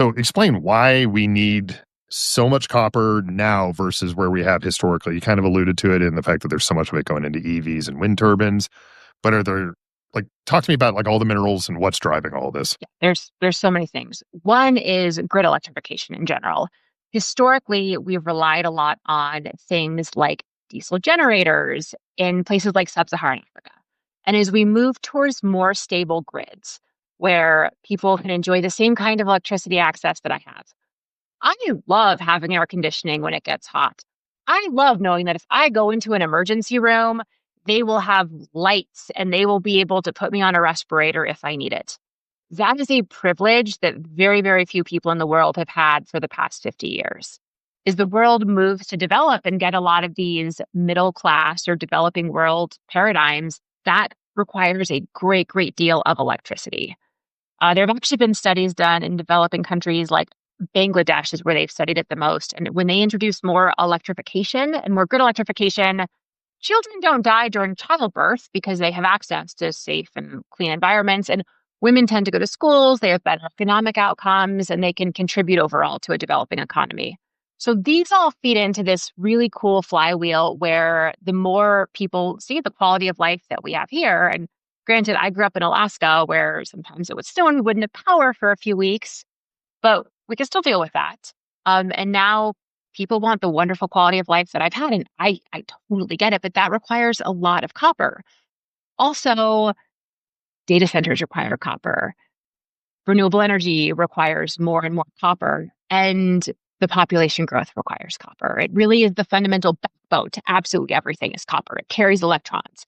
So explain why we need so much copper now versus where we have historically. You kind of alluded to it in the fact that there's so much of it going into EVs and wind turbines. But are there talk to me about all the minerals and what's driving all this? Yeah, there's so many things. One is grid electrification in general. Historically, we've relied a lot on things like diesel generators in places like sub-Saharan Africa. And as we move towards more stable grids where people can enjoy the same kind of electricity access that I have, I love having air conditioning when it gets hot. I love knowing that if I go into an emergency room, they will have lights and they will be able to put me on a respirator if I need it. That is a privilege that very, very few people in the world have had for the past 50 years. As the world moves to develop and get a lot of these middle class or developing world paradigms, that requires a great, great deal of electricity. There have actually been studies done in developing countries like Bangladesh is where they've studied it the most. And when they introduce more electrification and more grid electrification, children don't die during childbirth because they have access to safe and clean environments. And women tend to go to schools, they have better economic outcomes, and they can contribute overall to a developing economy. So these all feed into this really cool flywheel where the more people see the quality of life that we have here, and granted, I grew up in Alaska where sometimes it would snow and we wouldn't have power for a few weeks, but we can still deal with that. And now people want the wonderful quality of life that I've had, and I totally get it, but that requires a lot of copper. Also, data centers require copper. Renewable energy requires more and more copper, and the population growth requires copper. It really is the fundamental backbone to absolutely everything is copper. It carries electrons.